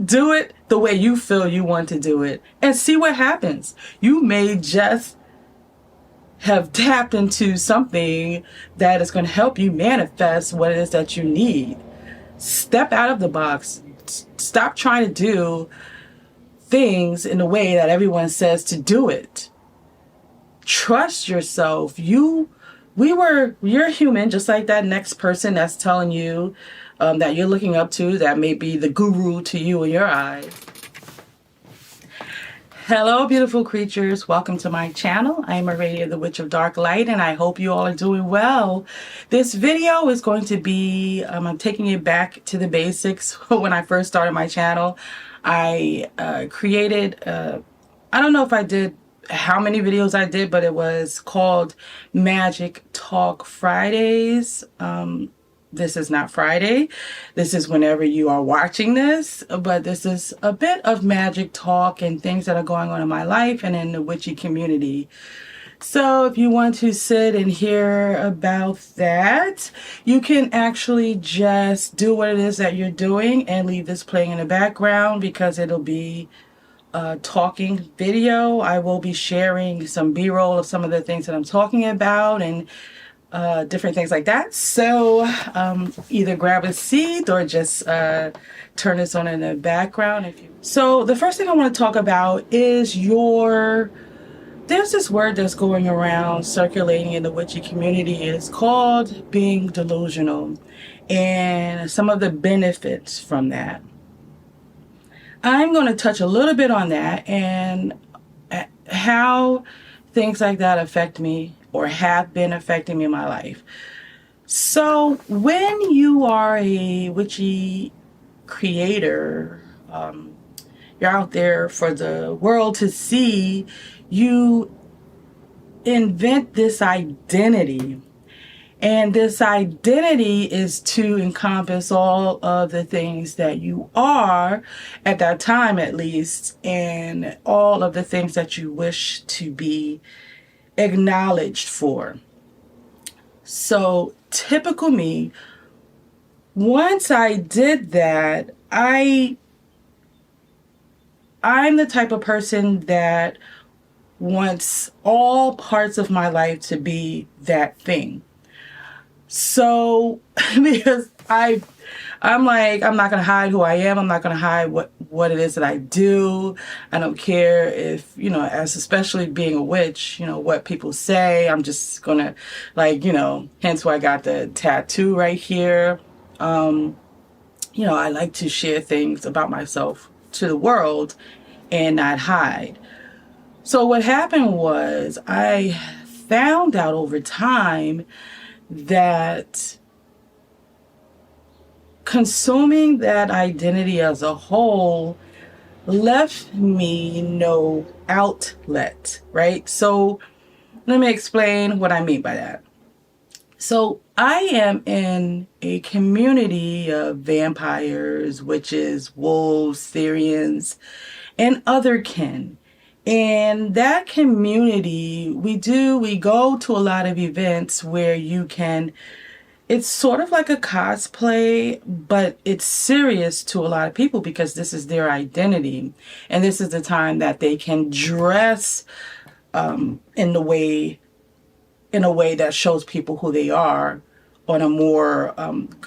Do it the way you feel you want to do it and see what happens. You may just have tapped into something that is going to help you manifest what it is that you need. Step out of the box. Stop trying to do things in the way that everyone says to do it. Trust yourself. You're human, just like that next person that's telling you that you're looking up to, that may be the guru to you in your eyes. Hello, beautiful creatures. Welcome to my channel. I am Aradia, the Witch of Dark Light, and I hope you all are doing well. This video is going to be, I'm taking it back to the basics. When I first started my channel, I created, I don't know if I did how many videos I did, but it was called Magick Talk Fridays. This is not Friday. This is whenever you are watching this, but this is a bit of magic talk and things that are going on in my life and in the witchy community. So if you want to sit and hear about that, you can actually just do what it is that you're doing and leave this playing in the background, because it'll be a talking video. I will be sharing some B-roll of some of the things that I'm talking about and different things like that. So either grab a seat or just turn this on in the background. So the first thing I want to talk about is there's this word that's going around circulating in the witchy community. It's called being delusional, and some of the benefits from that. I'm going to touch a little bit on that and how things like that affect me or have been affecting me in my life. So when you are a witchy creator, you're out there for the world to see, you invent this identity. And this identity is to encompass all of the things that you are, at that time at least, and all of the things that you wish to be acknowledged for. So typical me, once I did that, I'm the type of person that wants all parts of my life to be that thing. So because I'm like, I'm not going to hide who I am. I'm not going to hide what it is that I do. I don't care if, as especially being a witch, what people say. I'm just going to, hence why I got the tattoo right here. I like to share things about myself to the world and not hide. So what happened was I found out over time that consuming that identity as a whole left me no outlet, right? So let me explain what I mean by that. So I am in a community of vampires, witches, wolves, Syrians, and other kin. In that community, we go to a lot of events where it's sort of like a cosplay, but it's serious to a lot of people because this is their identity. And this is the time that they can dress in a way that shows people who they are on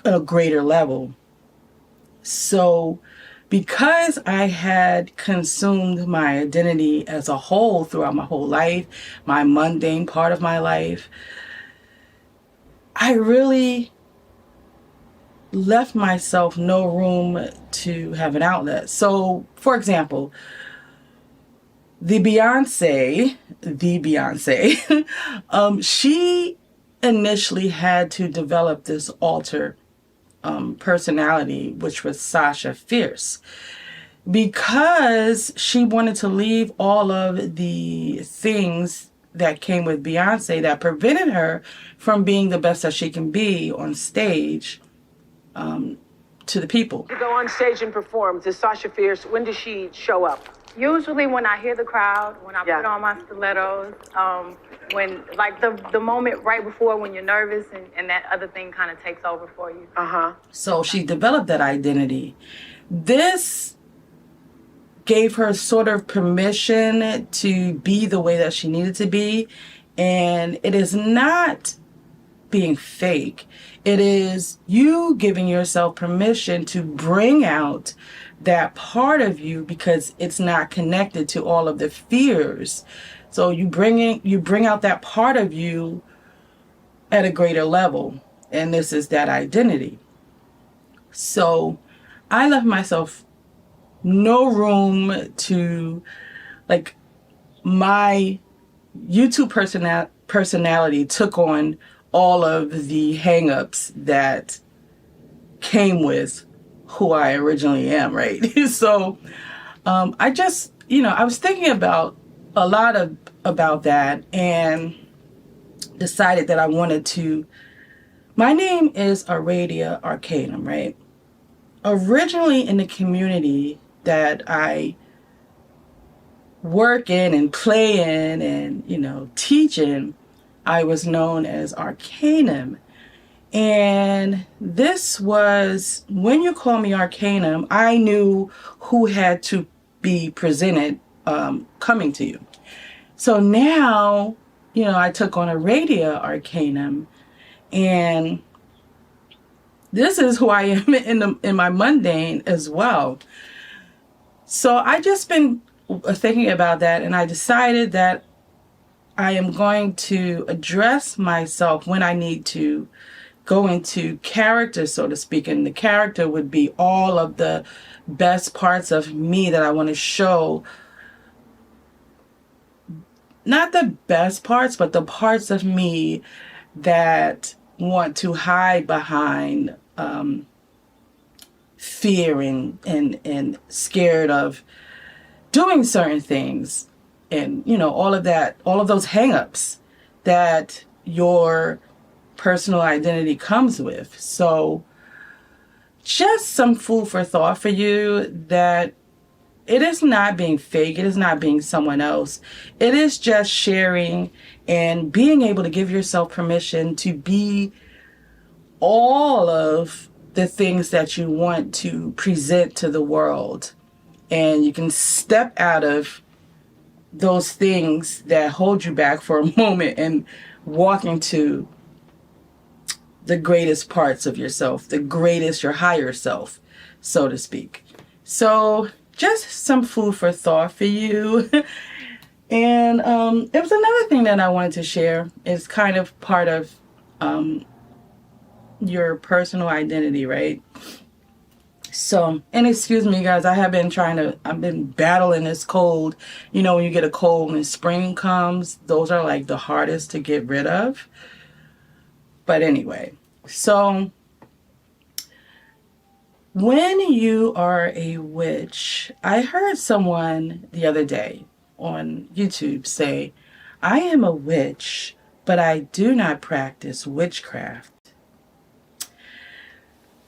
a greater level. So because I had consumed my identity as a whole throughout my whole life, my mundane part of my life, I really left myself no room to have an outlet. So, for example, the Beyonce, she initially had to develop this alter personality, which was Sasha Fierce, because she wanted to leave all of the things that came with Beyonce that prevented her from being the best that she can be on stage to the people. To go on stage and perform, does Sasha Fierce, when does she show up? Usually when I hear the crowd, when I put on my stilettos, when like the moment right before when you're nervous and that other thing kind of takes over for you. So she developed that identity. This gave her sort of permission to be the way that she needed to be. And it is not being fake. It is you giving yourself permission to bring out that part of you, because it's not connected to all of the fears. So you bring out that part of you at a greater level. And this is that identity. So I left myself no room to, like, my YouTube personality took on all of the hang-ups that came with who I originally am, right? So I just, I was thinking about a lot about that, and decided that I wanted to. My name is Aradia Arcanum, right? Originally in the community that I work in and play in and, teach in, I was known as Arcanum. And this was, when you call me Arcanum, I knew who had to be presented coming to you. So now, I took on Aradia Arcanum, and this is who I am in my mundane as well. So I just been thinking about that, and I decided that I am going to address myself when I need to go into character, so to speak. And the character would be all of the best parts of me that I want to show. Not the best parts, but the parts of me that want to hide behind fear and scared of doing certain things, and all of that, all of those hang-ups that your personal identity comes with. So just some food for thought for you, that it is not being fake, it is not being someone else. It is just sharing and being able to give yourself permission to be all of the things that you want to present to the world. And you can step out of those things that hold you back for a moment and walk into the greatest parts of yourself, your higher self, so to speak. So just some food for thought for you. And it was another thing that I wanted to share. It's kind of part of your personal identity, right? So, and excuse me guys, I've been battling this cold. When you get a cold and spring comes, those are like the hardest to get rid of. But anyway, so when you are a witch, I heard someone the other day on YouTube say, I am a witch, but I do not practice witchcraft.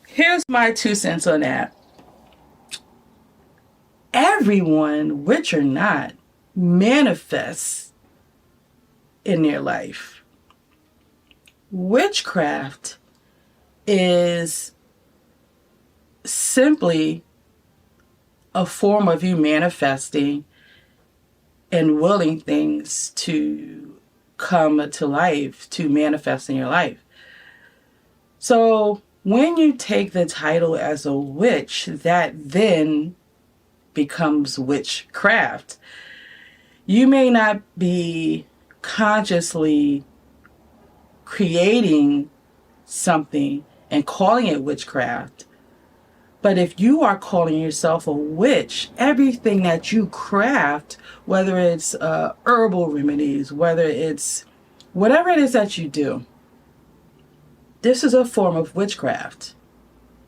Here's my 2 cents on that. Everyone, witch or not, manifests in their life. Witchcraft is simply a form of you manifesting and willing things to come to life, to manifest in your life. So when you take the title as a witch, that then becomes witchcraft. You may not be consciously creating something and calling it witchcraft, but if you are calling yourself a witch, everything that you craft, whether it's herbal remedies, whether it's whatever it is that you do, this is a form of witchcraft.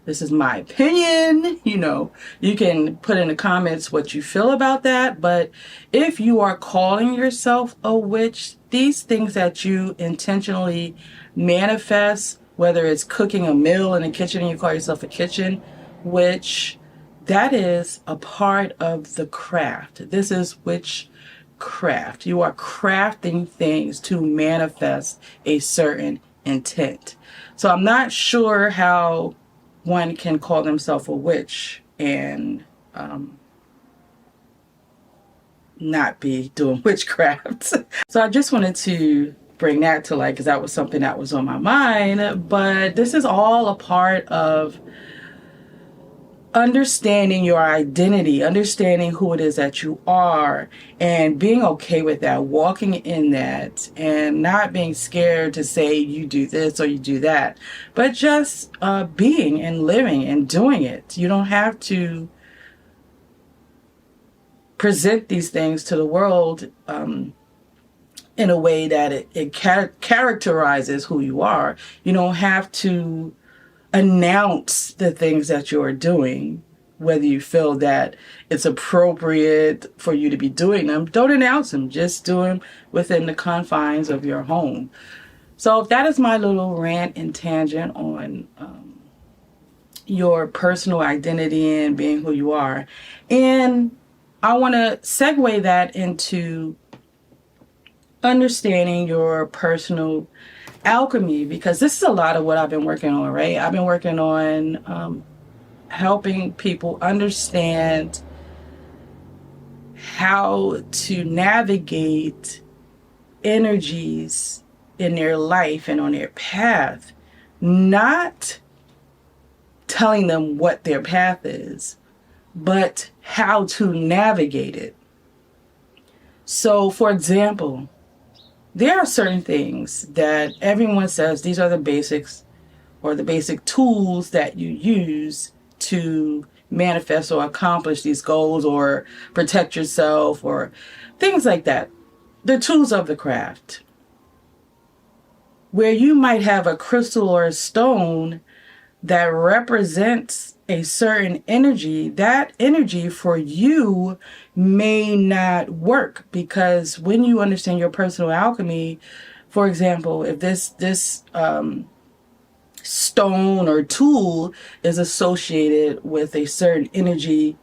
This is my opinion. You can put in the comments what you feel about that. But if you are calling yourself a witch, these things that you intentionally manifest, whether it's cooking a meal in the kitchen and you call yourself a kitchen witch, that is a part of the craft. This is witchcraft. You are crafting things to manifest a certain intent. So I'm not sure how one can call themselves a witch and not be doing witchcraft. So I just wanted to bring that to light because that was something that was on my mind. But this is all a part of understanding your identity, understanding who it is that you are, and being okay with that, walking in that, and not being scared to say you do this or you do that, but just being and living and doing it. You don't have to present these things to the world in a way that it characterizes who you are. You don't have to announce the things that you're doing, whether you feel that it's appropriate for you to be doing them. Don't announce them. Just do them within the confines of your home. So that is my little rant and tangent on your personal identity and being who you are. And I want to segue that into understanding your personal alchemy, because this is a lot of what I've been working on, right? I've been working on helping people understand how to navigate energies in their life and on their path, not telling them what their path is, but how to navigate it. So, for example, there are certain things that everyone says these are the basics or the basic tools that you use to manifest or accomplish these goals or protect yourself or things like that. The tools of the craft. Where you might have a crystal or a stone that represents a certain energy, that energy for you may not work, because when you understand your personal alchemy, for example, if this stone or tool is associated with a certain energy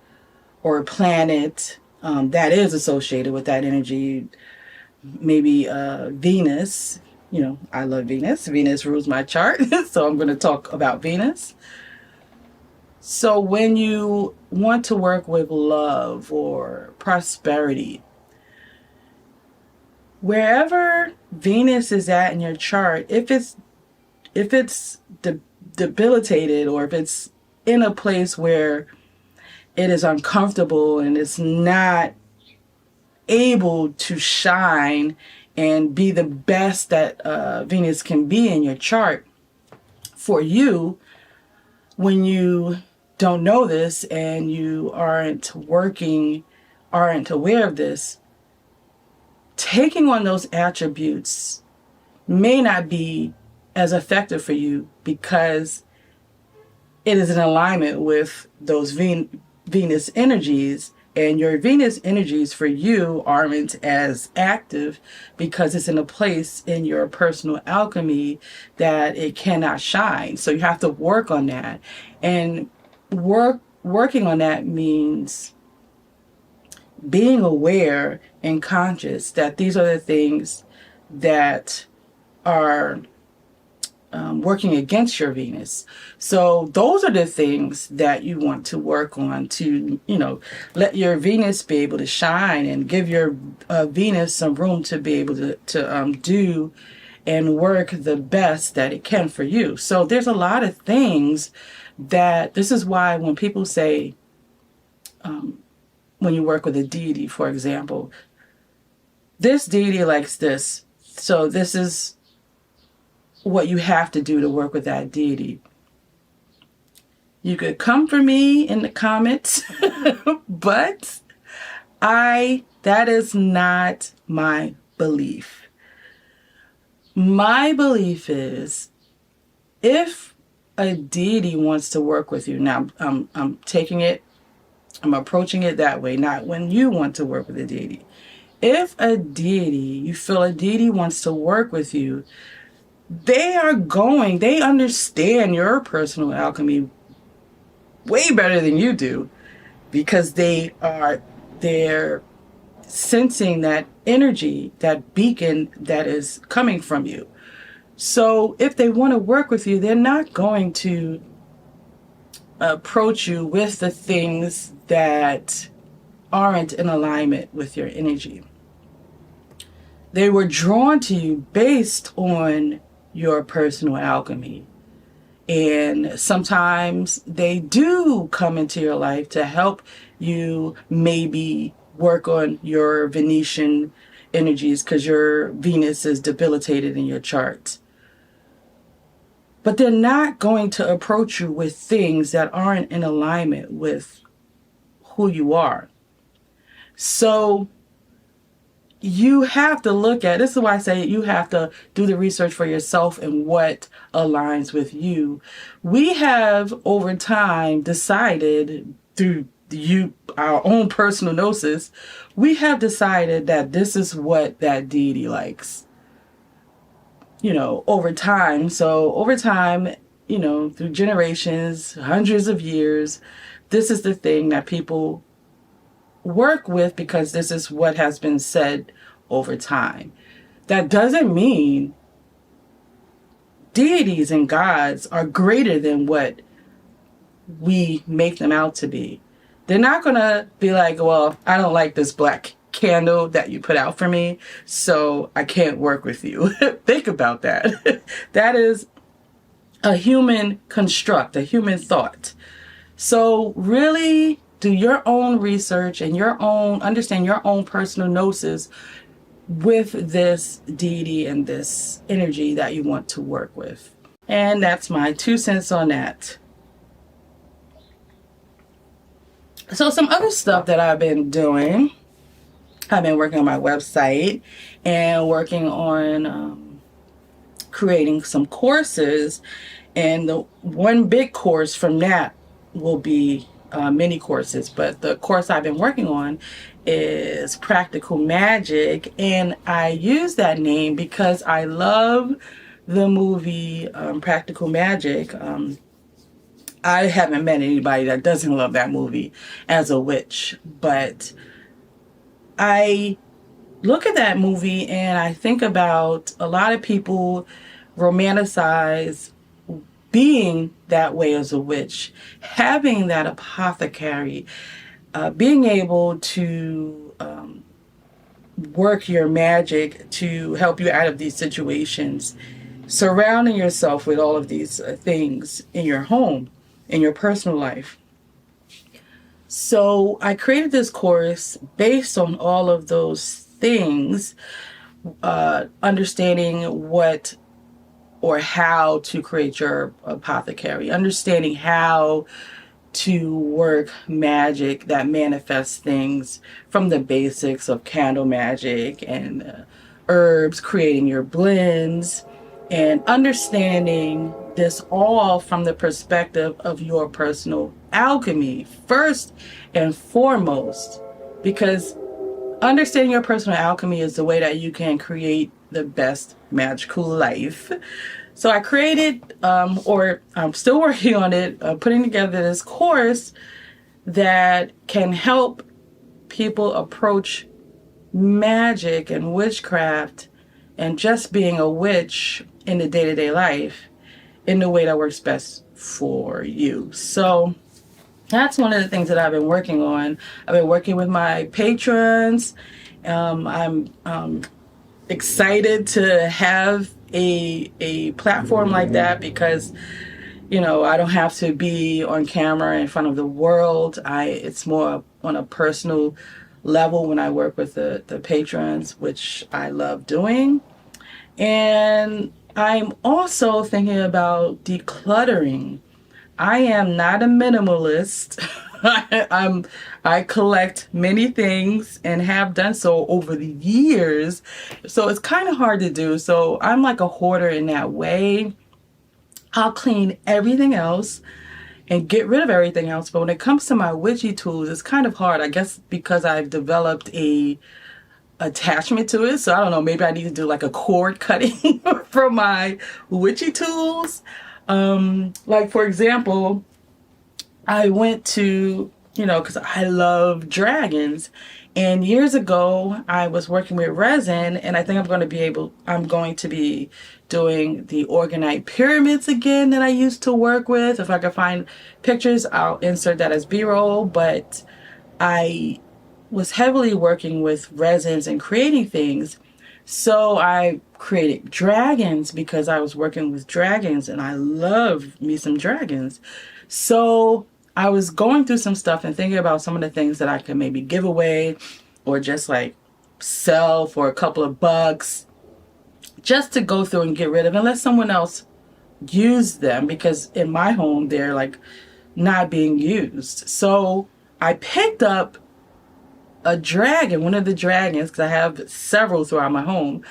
or a planet that is associated with that energy, maybe Venus. You know, I love Venus. Venus rules my chart, so I'm going to talk about Venus. So when you want to work with love or prosperity, wherever Venus is at in your chart, if it's debilitated, or if it's in a place where it is uncomfortable and it's not able to shine and be the best that Venus can be in your chart, for you, when you don't know this and you aren't aware of this, taking on those attributes may not be as effective for you, because it is in alignment with those Venus energies. And your Venus energies for you aren't as active because it's in a place in your personal alchemy that it cannot shine. So you have to work on that. And working on that means being aware and conscious that these are the things that are working against your Venus. So those are the things that you want to work on to, let your Venus be able to shine and give your Venus some room to be able to do and work the best that it can for you. So there's a lot of things that, this is why when people say, when you work with a deity, for example, this deity likes this, so this is what you have to do to work with that deity. You could come for me in the comments, but that is not my belief. My belief is, if a deity wants to work with you, now I'm approaching it that way, not when you want to work with a deity. If you feel a deity wants to work with you, they understand your personal alchemy way better than you do, because they're sensing that energy, that beacon that is coming from you. So if they want to work with you, they're not going to approach you with the things that aren't in alignment with your energy. They were drawn to you based on your personal alchemy. And sometimes they do come into your life to help you maybe work on your Venetian energies because your Venus is debilitated in your chart. But they're not going to approach you with things that aren't in alignment with who you are. So you have to look at, this is why I say you have to do the research for yourself and what aligns with you. We have over time decided through our own personal gnosis, we have decided that this is what that deity likes. Over time. So over time, through generations, hundreds of years, this is the thing that people work with because this is what has been said over time. That doesn't mean deities and gods are greater than what we make them out to be. They're not going to be like, well, I don't like this black candle that you put out for me, so I can't work with you. Think about that. That is a human construct, a human thought. So really do your own research and understand your own personal gnosis with this deity and this energy that you want to work with. And that's my 2 cents on that. So some other stuff that I've been doing, I've been working on my website and working on creating some courses. And the one big course from that will be mini courses. But the course I've been working on is Practical Magick. And I use that name because I love the movie Practical Magick. I haven't met anybody that doesn't love that movie as a witch, but I look at that movie and I think about a lot of people romanticize being that way as a witch, having that apothecary, being able to work your magic to help you out of these situations, surrounding yourself with all of these things in your home, in your personal life. So I created this course based on all of those things, understanding what or how to create your apothecary, understanding how to work magic that manifests things from the basics of candle magic and herbs, creating your blends, and understanding this all from the perspective of your personal alchemy first and foremost, because understanding your personal alchemy is the way that you can create the best magical life. So I created, or I'm still working on it, putting together this course that can help people approach magic and witchcraft and just being a witch in the day-to-day life in the way that works best for you. So that's one of the things that I've been working on. I've been working with my patrons. I'm excited to have a platform like that because, I don't have to be on camera in front of the world. It's more on a personal level when I work with the patrons, which I love doing. And I'm also thinking about decluttering. I am not a minimalist. I collect many things and have done so over the years. So it's kind of hard to do. So I'm like a hoarder in that way. I'll clean everything else and get rid of everything else. But when it comes to my witchy tools, it's kind of hard. I guess because I've developed a attachment to it. So I don't know, maybe I need to do like a cord cutting for my witchy tools. Like for example, I went to, because I love dragons, and years ago I was working with resin, and I think I'm going to be doing the organite pyramids again that I used to work with. If I can find pictures, I'll insert that as B-roll, but I was heavily working with resins and creating things. So I created dragons because I was working with dragons and I love me some dragons. So I was going through some stuff and thinking about some of the things that I could maybe give away or just like sell for a couple of bucks just to go through and get rid of and let someone else use them, because in my home they're like not being used. So I picked up a dragon, one of the dragons, because I have several throughout my home.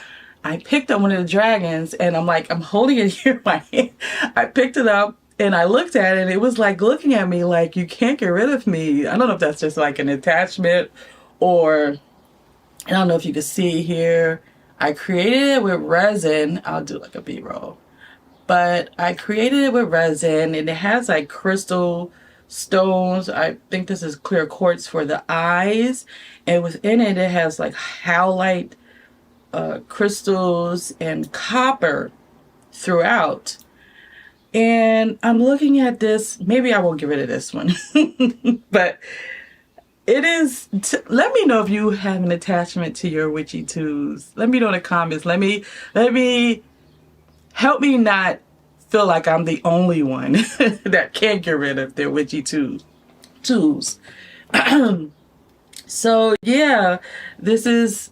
I picked up one of the dragons and I'm holding it here in my hand. I picked it up and I looked at it and it was like looking at me like, you can't get rid of me. I don't know if that's just like an attachment, or I don't know if you can see here. I created it with resin. I'll do like a B-roll. But I created it with resin and it has like crystal stones. I think this is clear quartz for the eyes. And within it, it has like howlite crystals and copper throughout. And I'm looking at this. Maybe I won't get rid of this one. But it is, let me know if you have an attachment to your witchy tools. Let me know in the comments. Let me help me not feel like I'm the only one that can't get rid of their witchy tools. So yeah, this is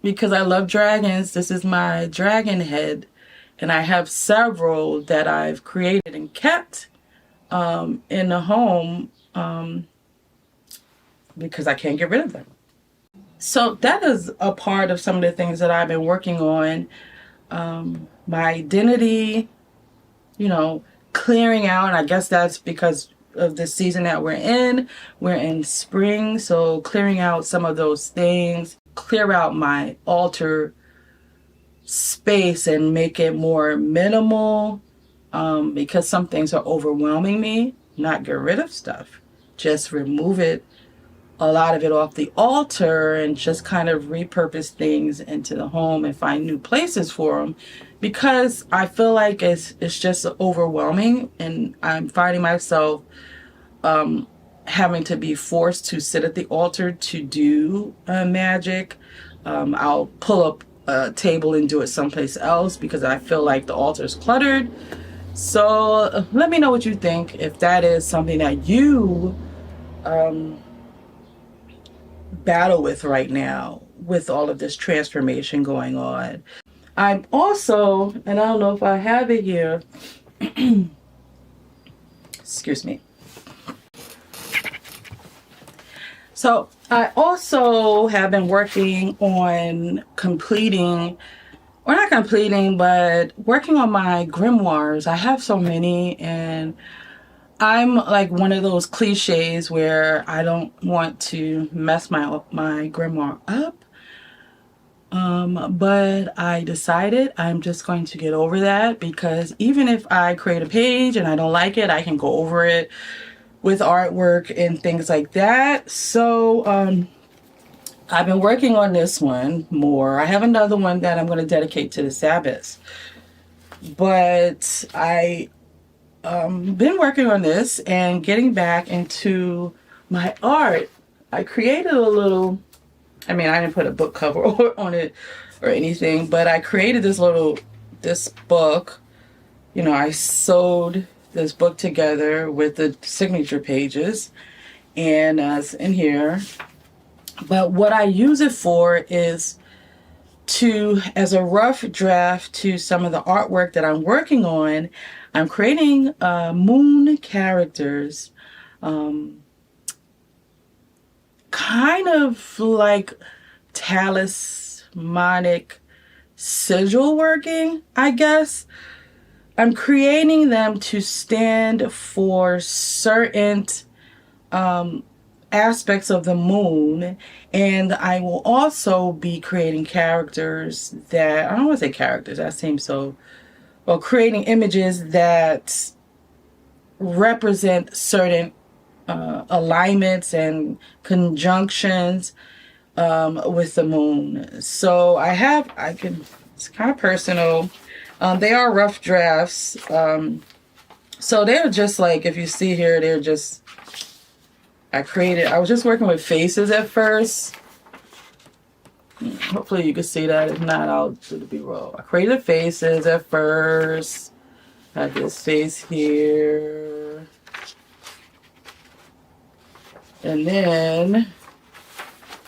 because I love dragons. This is my dragon head, and I have several that I've created and kept in the home because I can't get rid of them. So that is a part of some of the things that I've been working on. My identity, you know, clearing out. And I guess that's because of the season that we're in. We're in spring, so clearing out some of those things, clear out my altar space and make it more minimal, because some things are overwhelming me. Not get rid of stuff, just remove it, a lot of it off the altar, and just kind of repurpose things into the home and find new places for them, because I feel like it's just overwhelming, and I'm finding myself having to be forced to sit at the altar to do magic. I'll pull up a table and do it someplace else because I feel like the altar is cluttered. So let me know what you think, if that is something that you battle with right now with all of this transformation going on. I'm also, and I don't know if I have it here, excuse me. So I also have been working on completing, or not completing, but working on my grimoires. I have so many, and I'm like one of those cliches where I don't want to mess my grimoire up. But I decided I'm just going to get over that, because even if I create a page and I don't like it, I can go over it with artwork and things like that. So I've been working on this one more. I have another one that I'm going to dedicate to the Sabbaths, but I been working on this and getting back into my art. I created a little, I mean, I didn't put a book cover on it or anything, but I created this book. You know, I sewed this book together with the signature pages, and it's in here. But what I use it for is as a rough draft to some of the artwork that I'm working on. I'm creating moon characters, kind of like talismanic sigil working, I guess. I'm creating them to stand for certain aspects of the moon, and I will also be creating characters that, I don't want to say characters, that seems so, well, creating images that represent certain alignments and conjunctions with the moon. So it's kind of personal. They are rough drafts. So they're just like, if you see here, they're just I was just working with faces at first. Hopefully you can see that. If not, I'll do the B-roll. I created faces at first. Had this face here. And then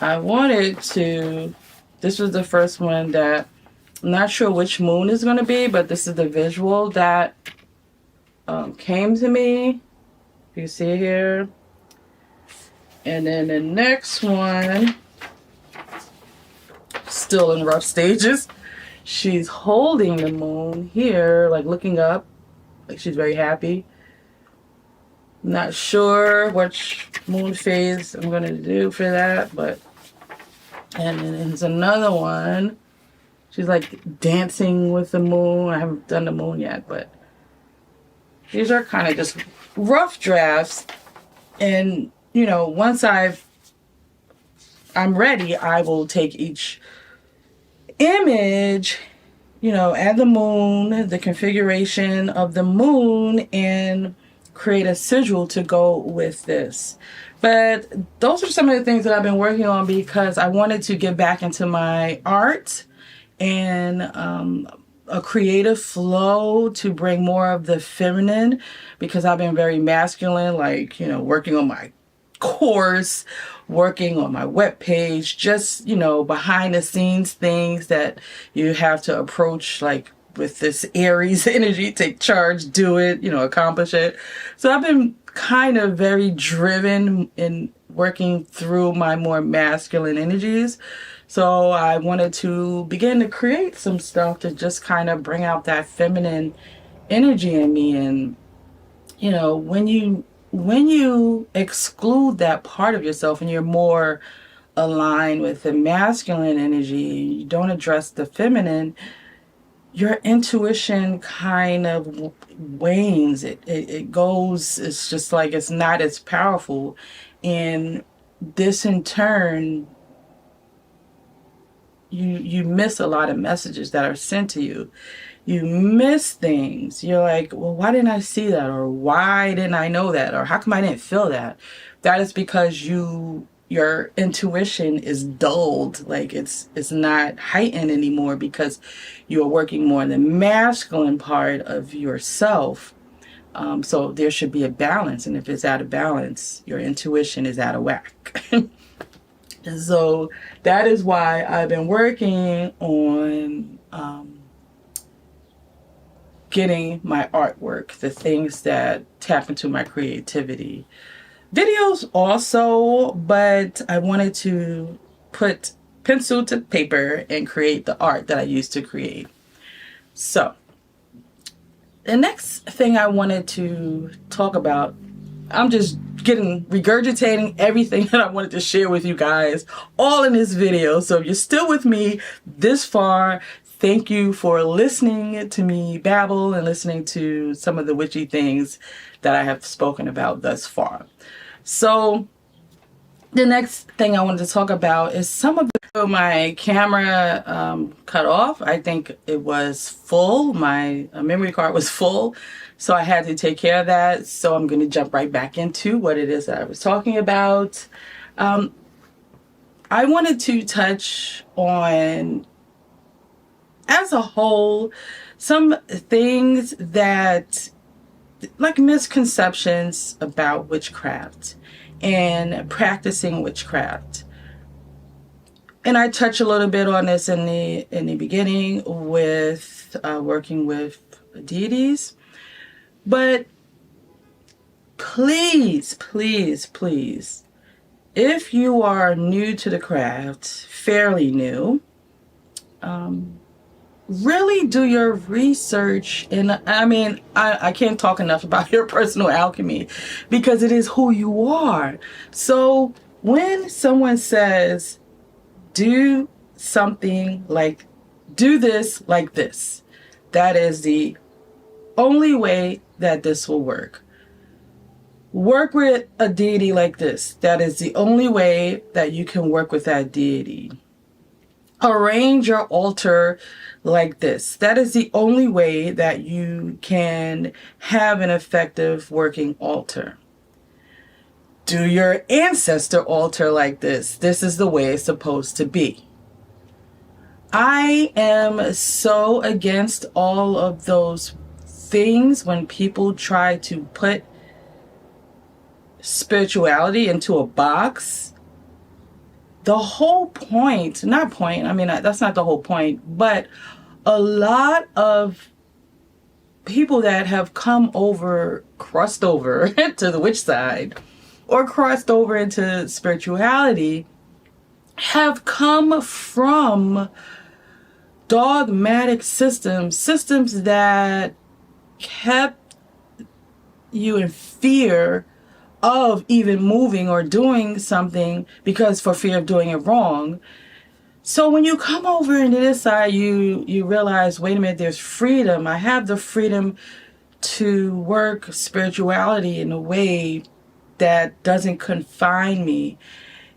I wanted to, this was the first one that, I'm not sure which moon is going to be, but this is the visual that came to me. You see here. And then the next one, still in rough stages. She's holding the moon here, like looking up, like she's very happy. Not sure which moon phase I'm going to do for that, but, and then there's another one. She's like dancing with the moon. I haven't done the moon yet, but these are kind of just rough drafts. And, you know, once I'm ready, I will take each image, you know, add the moon, the configuration of the moon, and create a sigil to go with this. But those are some of the things that I've been working on because I wanted to get back into my art and a creative flow to bring more of the feminine, because I've been very masculine, like, you know, working on my course, working on my webpage, just, you know, behind the scenes things that you have to approach, like with this Aries energy, take charge, do it, you know, accomplish it. So I've been kind of very driven in working through my more masculine energies. So I wanted to begin to create some stuff to just kind of bring out that feminine energy in me. And, you know, when you exclude that part of yourself and you're more aligned with the masculine energy, you don't address the feminine, your intuition kind of wanes. It goes, it's just like it's not as powerful. And this in turn, you miss a lot of messages that are sent to you. You miss things. You're like, well, why didn't I see that? Or why didn't I know that? Or how come I didn't feel that? That is because your intuition is dulled. Like it's not heightened anymore because you're working more in the masculine part of yourself. So there should be a balance. And if it's out of balance, your intuition is out of whack. And so that is why I've been working on getting my artwork, the things that tap into my creativity. Videos also, but I wanted to put pencil to paper and create the art that I used to create. So the next thing I wanted to talk about, I'm just regurgitating everything that I wanted to share with you guys all in this video. So if you're still with me this far, thank you for listening to me babble and listening to some of the witchy things that I have spoken about thus far. So the next thing I wanted to talk about is some of my camera cut off. I think it was full. My memory card was full. So I had to take care of that. So I'm going to jump right back into what it is that I was talking about. I wanted to touch on, as a whole, some things that, like misconceptions about witchcraft and practicing witchcraft. And I touch a little bit on this in the beginning with working with deities. But please, please, please, if you are new to the craft, fairly new, really do your research. And I mean, I can't talk enough about your personal alchemy because it is who you are. So when someone says, do something like, do this like this, that is the only way that this will work. Work with a deity like this. That is the only way that you can work with that deity. Arrange your altar like this. That is the only way that you can have an effective working altar. do your ancestor altar like this. This is the way it's supposed to be. I am so against all of those things when people try to put spirituality into a box. The whole point, that's not the whole point, but a lot of people that have crossed over to the witch side or crossed over into spirituality have come from dogmatic systems that kept you in fear of even moving or doing something because for fear of doing it wrong. So when you come over into this side, you realize, wait a minute, there's freedom. I have the freedom to work spirituality in a way that doesn't confine me,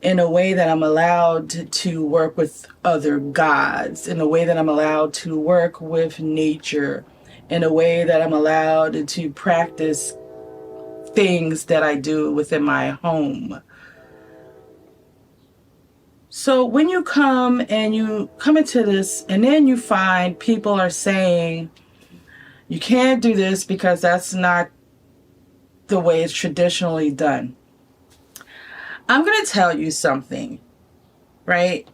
in a way that I'm allowed to work with other gods, in a way that I'm allowed to work with nature, in a way that I'm allowed to practice things that I do within my home. So when you come into this, and then you find people are saying, you can't do this because that's not the way it's traditionally done. I'm going to tell you something, right?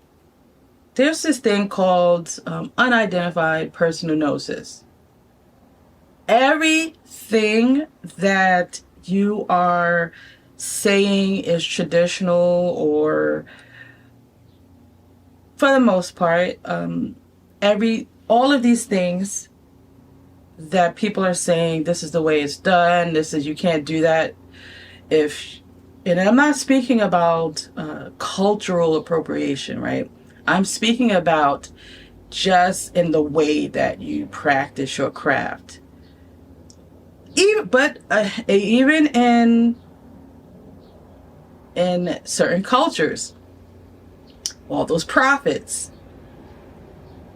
There's this thing called unidentified personal gnosis. Everything that you are saying is traditional, or for the most part, all of these things that people are saying, this is the way it's done, you can't do that. And I'm not speaking about cultural appropriation, right? I'm speaking about just in the way that you practice your craft. Even in certain cultures, all those prophets,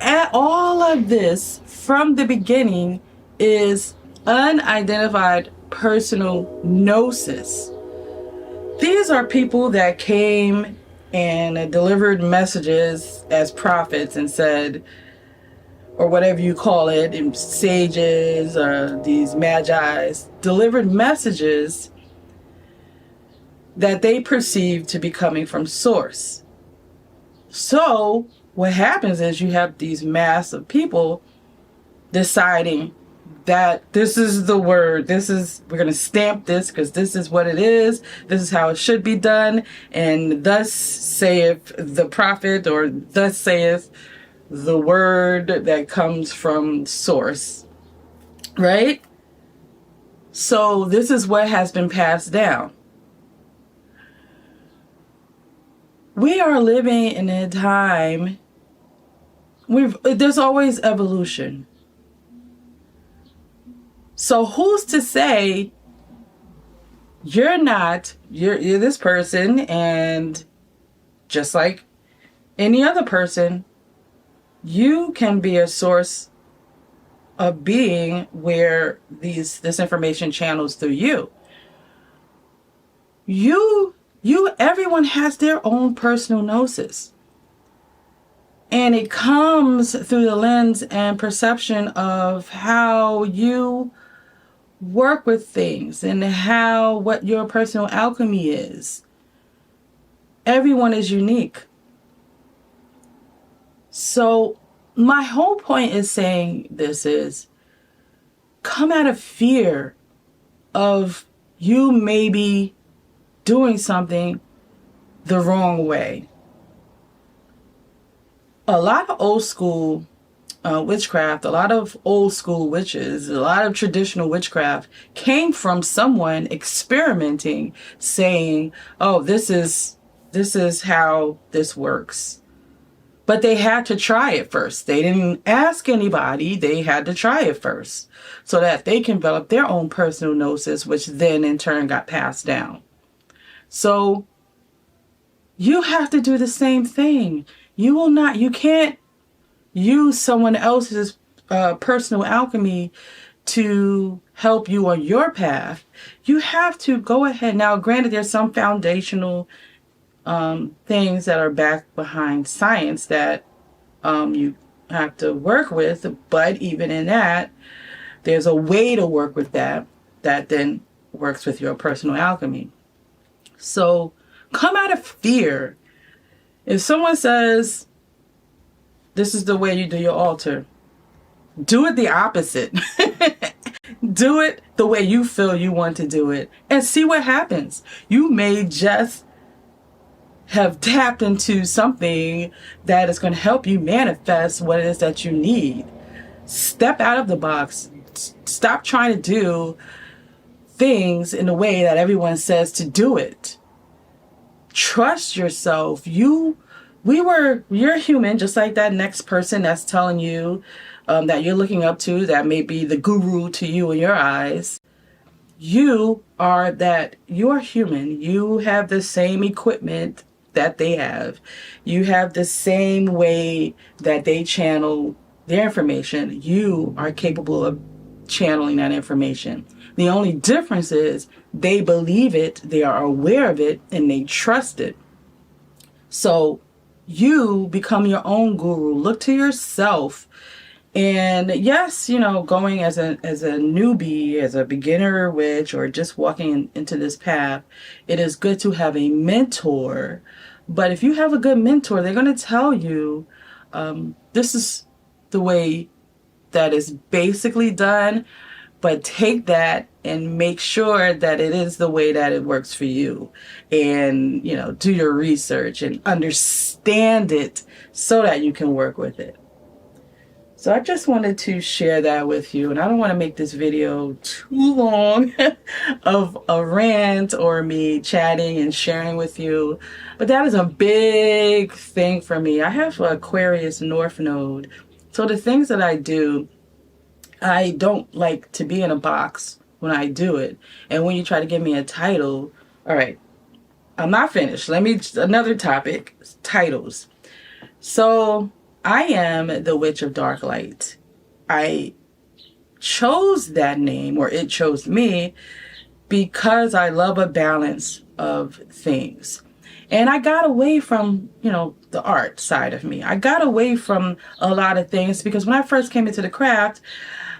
and all of this from the beginning is unidentified personal gnosis. These are people that came and delivered messages as prophets and said, or whatever you call it, and sages or these Magi's, delivered messages that they perceived to be coming from source. So what happens is you have these mass of people deciding that this is the word, we're going to stamp this because this is what it is, this is how it should be done, and thus saith the prophet, or thus saith the word that comes from source, right? So this is what has been passed down. We are living in a time, there's always evolution. So who's to say you're this person, and just like any other person, you can be a source of being where this information channels through you. Everyone has their own personal gnosis. And it comes through the lens and perception of how you work with things and what your personal alchemy is. Everyone is unique. So my whole point is saying this is, come out of fear of you maybe doing something the wrong way. A lot of old school witchcraft, a lot of old school witches, a lot of traditional witchcraft came from someone experimenting, saying, oh, this is how this works. But they had to try it first. They didn't ask anybody. They had to try it first so that they can develop their own personal gnosis, which then in turn got passed down. So you have to do the same thing. You can't use someone else's personal alchemy to help you on your path, you have to go ahead. Now, granted, there's some foundational things that are backed behind science that you have to work with, but even in that, there's a way to work with that then works with your personal alchemy. So come out of fear. If someone says, this is the way you do your altar, do it the opposite. Do it the way you feel you want to do it and see what happens. You may just have tapped into something that is going to help you manifest what it is that you need. Step out of the box. Stop trying to do things in the way that everyone says to do it. Trust yourself. You're human, just like that next person that's telling you that you're looking up to, that may be the guru to you in your eyes. You're human. You have the same equipment that they have. You have the same way that they channel their information. You are capable of channeling that information. The only difference is they believe it, they are aware of it, and they trust it. So you become your own guru. Look to yourself. And yes, going as a newbie, as a beginner witch, or just walking into this path, it is good to have a mentor. But if you have a good mentor, they're going to tell you, this is the way that is basically done, but take that and make sure that it is the way that it works for you. And, do your research and understand it so that you can work with it. So I just wanted to share that with you, and I don't want to make this video too long of a rant or me chatting and sharing with you, but that is a big thing for me. I have an Aquarius North Node, so the things that I do, I don't like to be in a box when I do it. And when you try to give me a title, all right, I'm not finished. Another topic, titles. So I am the Witch of Dark Light. I chose that name, or it chose me, because I love a balance of things. And I got away from, the art side of me. I got away from a lot of things because when I first came into the craft,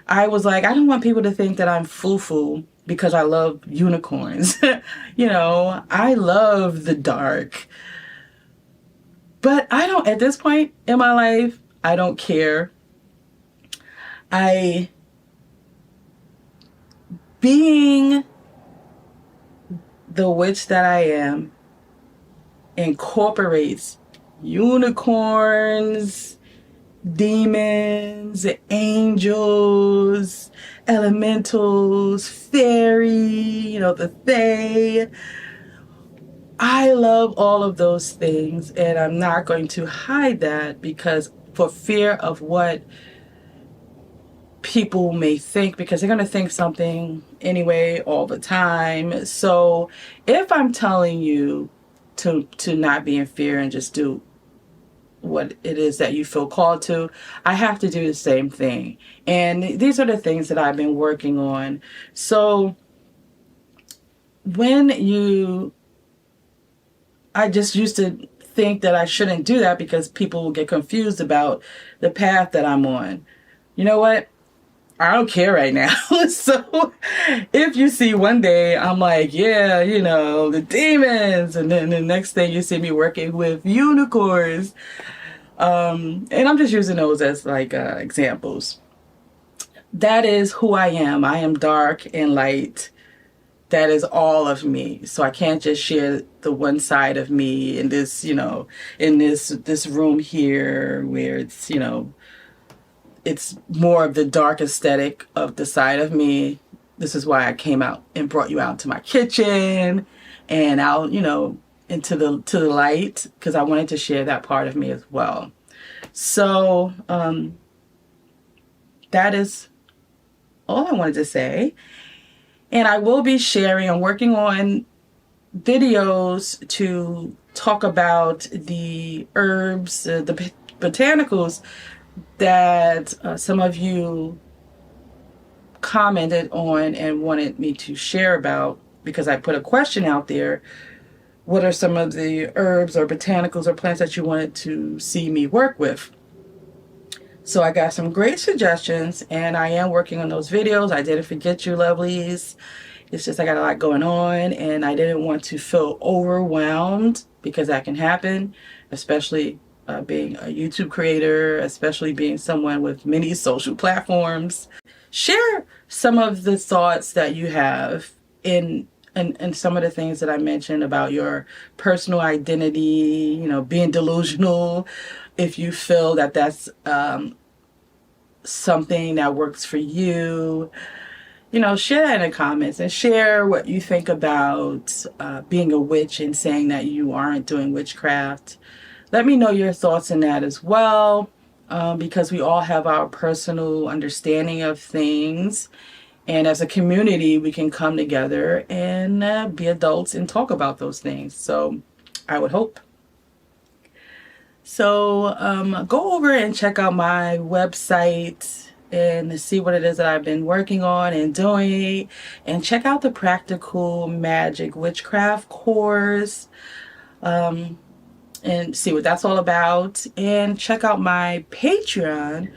I was like, I don't want people to think that I'm foo-foo because I love unicorns. I love the dark. But at this point in my life, I don't care. Being the witch that I am incorporates unicorns, demons, angels, elementals, fairy, the fae. I love all of those things, and I'm not going to hide that because for fear of what people may think, because they're going to think something anyway all the time. So if I'm telling you to not be in fear and just do what it is that you feel called to, I have to do the same thing. And these are the things that I've been working on. So I just used to think that I shouldn't do that because people will get confused about the path that I'm on. You know what? I don't care right now. So if you see one day I'm like, yeah, the demons, and then the next thing you see me working with unicorns, and I'm just using those as like examples. That is who I am. I am dark and light. That is all of me. So I can't just share the one side of me in this, in this room here where it's, it's more of the dark aesthetic of the side of me. This is why I came out and brought you out to my kitchen and out, into the light, because I wanted to share that part of me as well. So that is all I wanted to say. And I will be sharing, I'm working on videos to talk about the herbs, the botanicals that some of you commented on and wanted me to share about, because I put a question out there. What are some of the herbs or botanicals or plants that you wanted to see me work with? So I got some great suggestions, and I am working on those videos. I didn't forget you, lovelies. It's just I got a lot going on, and I didn't want to feel overwhelmed, because that can happen, especially being a YouTube creator, especially being someone with many social platforms. Share some of the thoughts that you have in some of the things that I mentioned about your personal identity, you know, being delusional. If you feel that that's something that works for you, you know, share that in the comments, and share what you think about being a witch and saying that you aren't doing witchcraft. Let me know your thoughts on that as well, because we all have our personal understanding of things. And as a community, we can come together and be adults and talk about those things. So I would hope. So go over and check out my website and see what it is that I've been working on and doing. And check out the Practical Magic Witchcraft course. And see what that's all about. And check out my Patreon.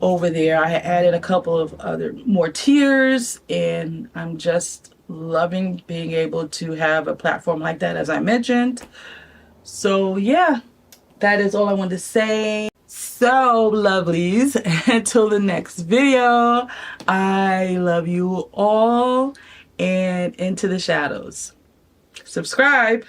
Over there, I added a couple of more tiers, and I'm just loving being able to have a platform like that, as I mentioned. So yeah, that is all I wanted to say. So lovelies, until the next video, I love you all, and into the shadows. Subscribe.